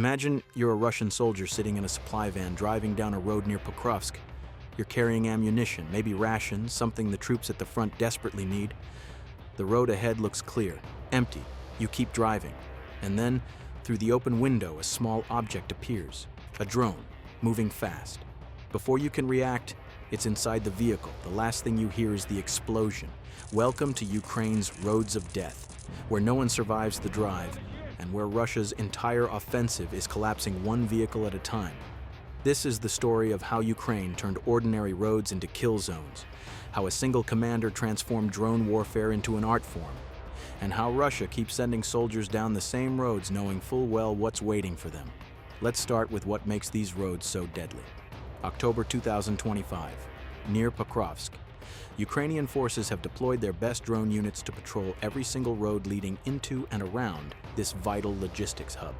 Imagine you're a Russian soldier sitting in a supply van driving down a road near Pikovsk. You're carrying ammunition, maybe rations, something the troops at the front desperately need. The road ahead looks clear, empty. You keep driving. And then, through the open window, a small object appears. A drone, moving fast. Before you can react, it's inside the vehicle. The last thing you hear is the explosion. Welcome to Ukraine's roads of death, where no one survives the drive, and where Russia's entire offensive is collapsing one vehicle at a time. This is the story of how Ukraine turned ordinary roads into kill zones, how a single commander transformed drone warfare into an art form, and how Russia keeps sending soldiers down the same roads knowing full well what's waiting for them. Let's start with what makes these roads so deadly. October 2025, near Pikovsk. Ukrainian forces have deployed their best drone units to patrol every single road leading into and around this vital logistics hub.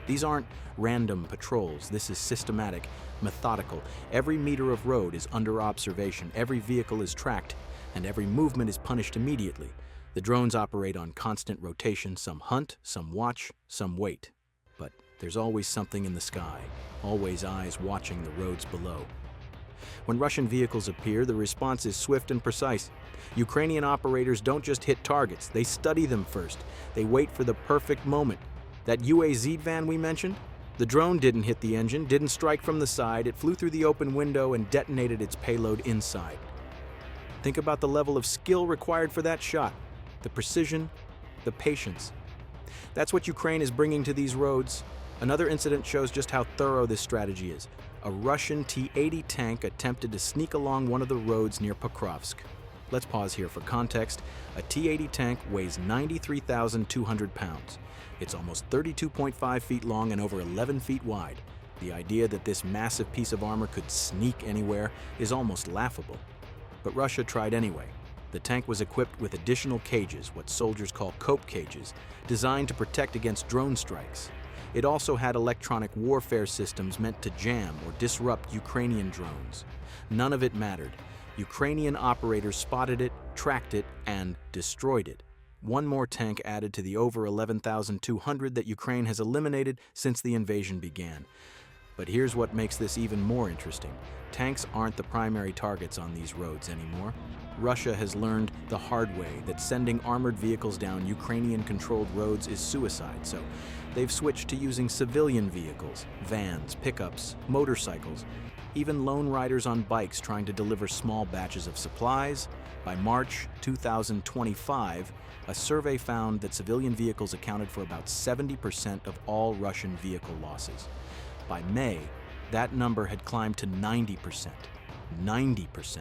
These aren't random patrols. This is systematic, methodical. Every meter of road is under observation, every vehicle is tracked, and every movement is punished immediately. The drones operate on constant rotation. Some hunt, some watch, some wait. But there's always something in the sky, always eyes watching the roads below. When Russian vehicles appear, the response is swift and precise. Ukrainian operators don't just hit targets, they study them first. They wait for the perfect moment. That UAZ van we mentioned? The drone didn't hit the engine, didn't strike from the side, it flew through the open window and detonated its payload inside. Think about the level of skill required for that shot. The precision, the patience. That's what Ukraine is bringing to these roads. Another incident shows just how thorough this strategy is. A Russian T-80 tank attempted to sneak along one of the roads near Pikovsk. Let's pause here for context. A T-80 tank weighs 93,200 pounds. It's almost 32.5 feet long and over 11 feet wide. The idea that this massive piece of armor could sneak anywhere is almost laughable. But Russia tried anyway. The tank was equipped with additional cages, what soldiers call cope cages, designed to protect against drone strikes. It also had electronic warfare systems meant to jam or disrupt Ukrainian drones. None of it mattered. Ukrainian operators spotted it, tracked it, and destroyed it. One more tank added to the over 11,200 that Ukraine has eliminated since the invasion began. But here's what makes this even more interesting. Tanks aren't the primary targets on these roads anymore. Russia has learned the hard way that sending armored vehicles down Ukrainian-controlled roads is suicide, so they've switched to using civilian vehicles, vans, pickups, motorcycles, even lone riders on bikes trying to deliver small batches of supplies. By March 2025, a survey found that civilian vehicles accounted for about 70% of all Russian vehicle losses. By May, that number had climbed to 90%. 90%.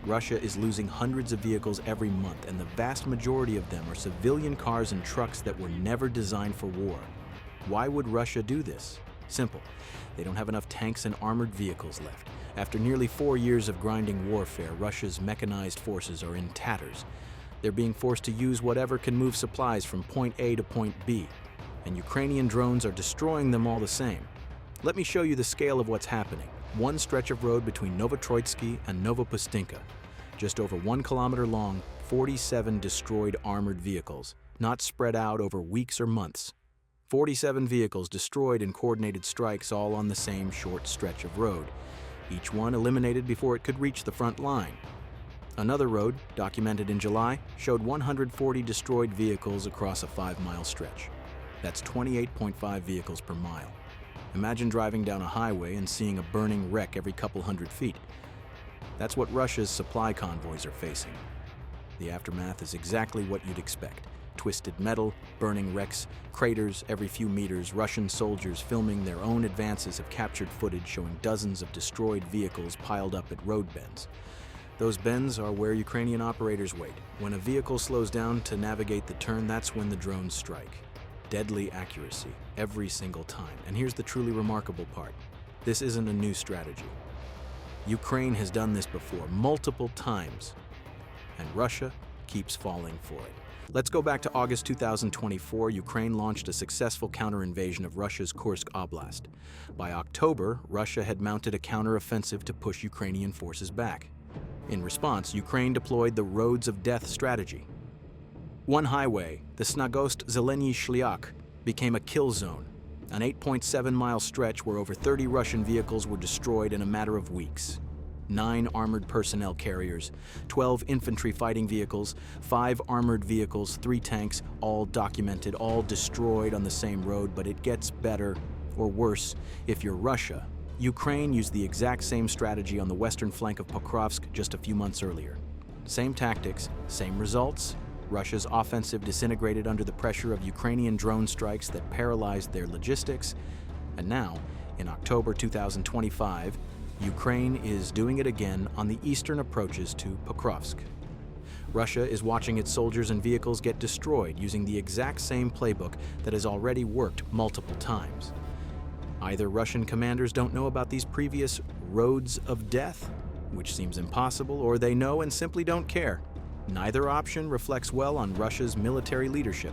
Russia is losing hundreds of vehicles every month, and the vast majority of them are civilian cars and trucks that were never designed for war. Why would Russia do this? Simple. They don't have enough tanks and armored vehicles left. After nearly 4 years of grinding warfare, Russia's mechanized forces are in tatters. They're being forced to use whatever can move supplies from point A to point B, and Ukrainian drones are destroying them all the same. Let me show you the scale of what's happening. One stretch of road between Novotroitsky and Novopustinka. Just over 1 kilometer long, 47 destroyed armored vehicles, not spread out over weeks or months. 47 vehicles destroyed in coordinated strikes, all on the same short stretch of road. Each one eliminated before it could reach the front line. Another road, documented in July, showed 140 destroyed vehicles across a 5-mile stretch. That's 28.5 vehicles per mile. Imagine driving down a highway and seeing a burning wreck every couple hundred feet. That's what Russia's supply convoys are facing. The aftermath is exactly what you'd expect. Twisted metal, burning wrecks, craters every few meters. Russian soldiers filming their own advances have captured footage showing dozens of destroyed vehicles piled up at road bends. Those bends are where Ukrainian operators wait. When a vehicle slows down to navigate the turn, that's when the drones strike. Deadly accuracy, every single time. And here's the truly remarkable part. This isn't a new strategy. Ukraine has done this before, multiple times, and Russia keeps falling for it. Let's go back to August 2024. Ukraine launched a successful counter-invasion of Russia's Kursk Oblast. By October, Russia had mounted a counter-offensive to push Ukrainian forces back. In response, Ukraine deployed the roads of death strategy. One highway, the Snagost-Zeleny Shliak, became a kill zone. An 8.7-mile stretch where over 30 Russian vehicles were destroyed in a matter of weeks. 9 armored personnel carriers, 12 infantry fighting vehicles, 5 armored vehicles, 3 tanks, all documented, all destroyed on the same road. But it gets better, or worse, if you're Russia. Ukraine used the exact same strategy on the western flank of Pikovsk just a few months earlier. Same tactics, same results. Russia's offensive disintegrated under the pressure of Ukrainian drone strikes that paralyzed their logistics. And now, in October 2025, Ukraine is doing it again on the eastern approaches to Pikovsk. Russia is watching its soldiers and vehicles get destroyed using the exact same playbook that has already worked multiple times. Either Russian commanders don't know about these previous roads of death, which seems impossible, or they know and simply don't care. Neither option reflects well on Russia's military leadership.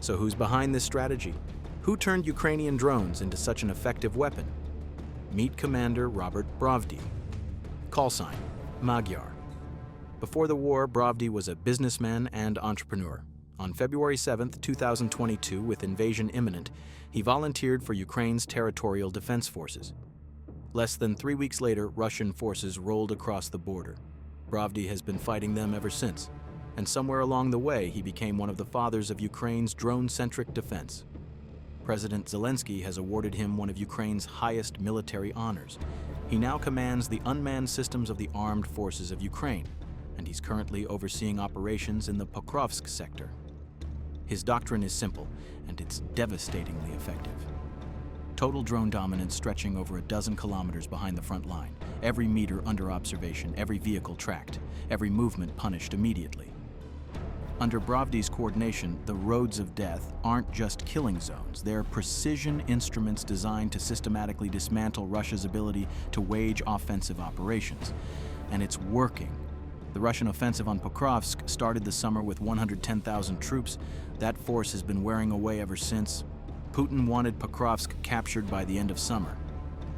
So who's behind this strategy? Who turned Ukrainian drones into such an effective weapon? Meet Commander Robert Bravdi. Call sign, Magyar. Before the war, Bravdi was a businessman and entrepreneur. On February 7, 2022, with invasion imminent, he volunteered for Ukraine's territorial defense forces. Less than 3 weeks later, Russian forces rolled across the border. Bravdi has been fighting them ever since, and somewhere along the way, he became one of the fathers of Ukraine's drone-centric defense. President Zelensky has awarded him one of Ukraine's highest military honors. He now commands the unmanned systems of the armed forces of Ukraine, and he's currently overseeing operations in the Pikovsk sector. His doctrine is simple, and it's devastatingly effective. Total drone dominance stretching over a dozen kilometers behind the front line, every meter under observation, every vehicle tracked, every movement punished immediately. Under Bravdi's coordination, the roads of death aren't just killing zones, they're precision instruments designed to systematically dismantle Russia's ability to wage offensive operations. And it's working. The Russian offensive on Pikovsk started the summer with 110,000 troops. That force has been wearing away ever since. Putin wanted Pikovsk captured by the end of summer.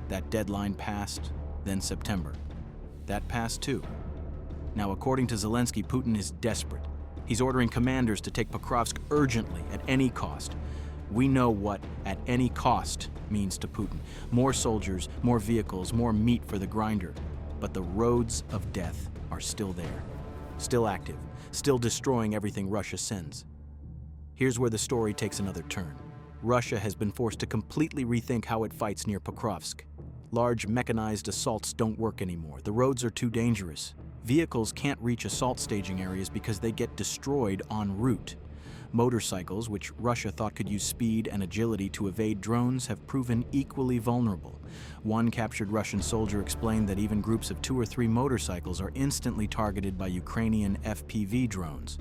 That deadline passed, then September. That passed too. Now, according to Zelensky, Putin is desperate. He's ordering commanders to take Pikovsk urgently, at any cost. We know what "at any cost" means to Putin. More soldiers, more vehicles, more meat for the grinder. But the roads of death are still there, still active, still destroying everything Russia sends. Here's where the story takes another turn. Russia has been forced to completely rethink how it fights near Pikovsk. Large mechanized assaults don't work anymore. The roads are too dangerous. Vehicles can't reach assault staging areas because they get destroyed en route. Motorcycles, which Russia thought could use speed and agility to evade drones, have proven equally vulnerable. One captured Russian soldier explained that even groups of 2 or 3 motorcycles are instantly targeted by Ukrainian FPV drones.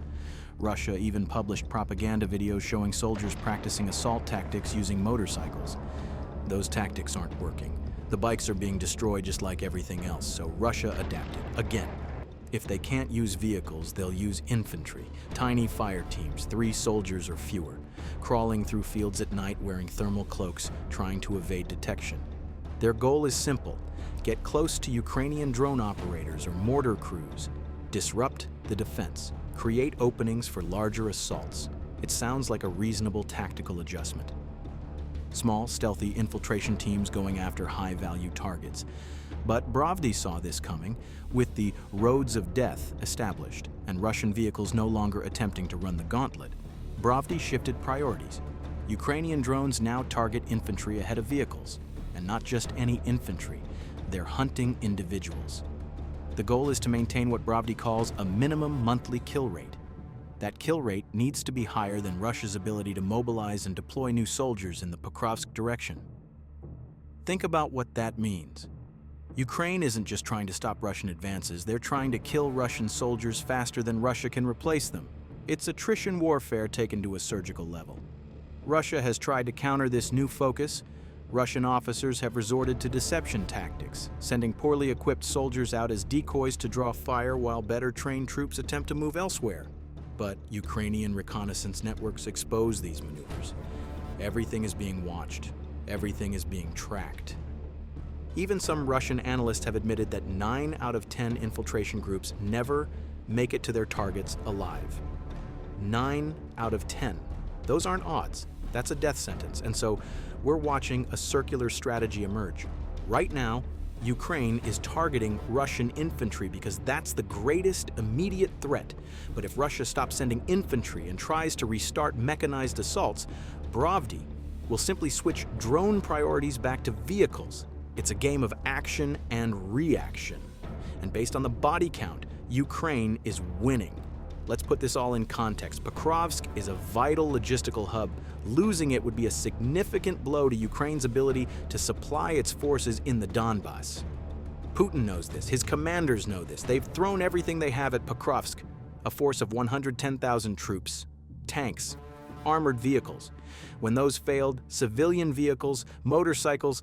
Russia even published propaganda videos showing soldiers practicing assault tactics using motorcycles. Those tactics aren't working. The bikes are being destroyed just like everything else, so Russia adapted. Again, if they can't use vehicles, they'll use infantry, tiny fire teams, 3 soldiers or fewer, crawling through fields at night wearing thermal cloaks, trying to evade detection. Their goal is simple: get close to Ukrainian drone operators or mortar crews, disrupt the defense, create openings for larger assaults. It sounds like a reasonable tactical adjustment. Small, stealthy infiltration teams going after high-value targets. But Bravdi saw this coming, with the roads of death established and Russian vehicles no longer attempting to run the gauntlet. Bravdi shifted priorities. Ukrainian drones now target infantry ahead of vehicles, and not just any infantry. They're hunting individuals. The goal is to maintain what Bravdi calls a minimum monthly kill rate. That kill rate needs to be higher than Russia's ability to mobilize and deploy new soldiers in the Pikovsk direction. Think about what that means. Ukraine isn't just trying to stop Russian advances, they're trying to kill Russian soldiers faster than Russia can replace them. It's attrition warfare taken to a surgical level. Russia has tried to counter this new focus. Russian officers have resorted to deception tactics, sending poorly equipped soldiers out as decoys to draw fire while better trained troops attempt to move elsewhere. But Ukrainian reconnaissance networks expose these maneuvers. Everything is being watched. Everything is being tracked. Even some Russian analysts have admitted that 9 out of 10 infiltration groups never make it to their targets alive. 9 out of 10. Those aren't odds. That's a death sentence. And so, we're watching a circular strategy emerge. Right now, Ukraine is targeting Russian infantry because that's the greatest immediate threat. But if Russia stops sending infantry and tries to restart mechanized assaults, Bravdi will simply switch drone priorities back to vehicles. It's a game of action and reaction. And based on the body count, Ukraine is winning. Let's put this all in context. Pikovsk is a vital logistical hub. Losing it would be a significant blow to Ukraine's ability to supply its forces in the Donbas. Putin knows this. His commanders know this. They've thrown everything they have at Pikovsk, a force of 110,000 troops, tanks, armored vehicles. When those failed, civilian vehicles, motorcycles.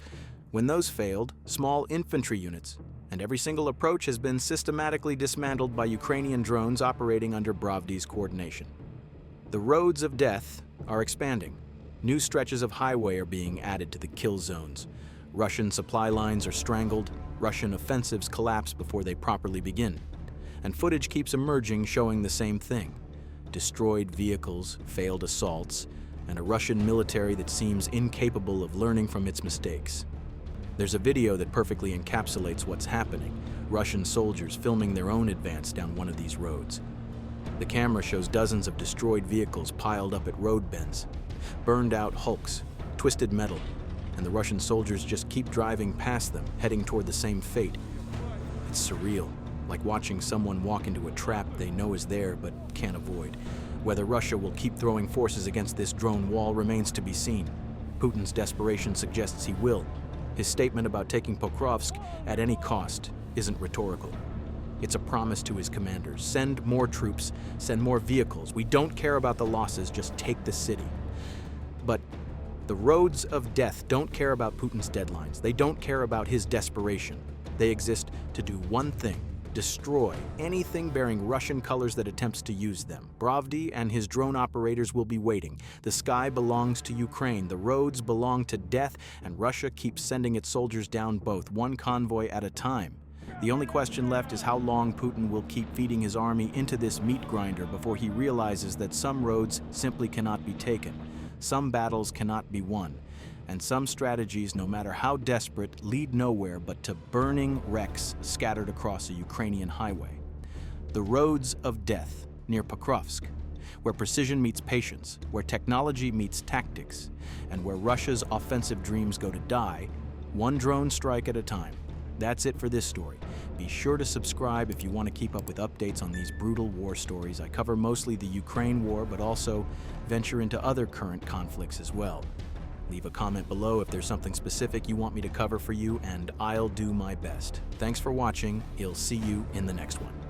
When those failed, small infantry units. And every single approach has been systematically dismantled by Ukrainian drones operating under Bravdi's coordination. The roads of death are expanding. New stretches of highway are being added to the kill zones. Russian supply lines are strangled. Russian offensives collapse before they properly begin. And footage keeps emerging showing the same thing. Destroyed vehicles, failed assaults, and a Russian military that seems incapable of learning from its mistakes. There's a video that perfectly encapsulates what's happening. Russian soldiers filming their own advance down one of these roads. The camera shows dozens of destroyed vehicles piled up at road bends, burned out hulks, twisted metal, and the Russian soldiers just keep driving past them, heading toward the same fate. It's surreal, like watching someone walk into a trap they know is there but can't avoid. Whether Russia will keep throwing forces against this drone wall remains to be seen. Putin's desperation suggests he will. His statement about taking Pikovsk at any cost isn't rhetorical. It's a promise to his commanders. Send more troops, send more vehicles. We don't care about the losses, just take the city. But the roads of death don't care about Putin's deadlines. They don't care about his desperation. They exist to do one thing: destroy anything bearing Russian colors that attempts to use them. Bravdi and his drone operators will be waiting. The sky belongs to Ukraine, the roads belong to death, and Russia keeps sending its soldiers down both, one convoy at a time. The only question left is how long Putin will keep feeding his army into this meat grinder before he realizes that some roads simply cannot be taken, some battles cannot be won, and some strategies, no matter how desperate, lead nowhere but to burning wrecks scattered across a Ukrainian highway. The roads of death near Pikovsk, where precision meets patience, where technology meets tactics, and where Russia's offensive dreams go to die, one drone strike at a time. That's it for this story. Be sure to subscribe if you want to keep up with updates on these brutal war stories. I cover mostly the Ukraine war, but also venture into other current conflicts as well. Leave a comment below if there's something specific you want me to cover for you, and I'll do my best. Thanks for watching. I'll see you in the next one.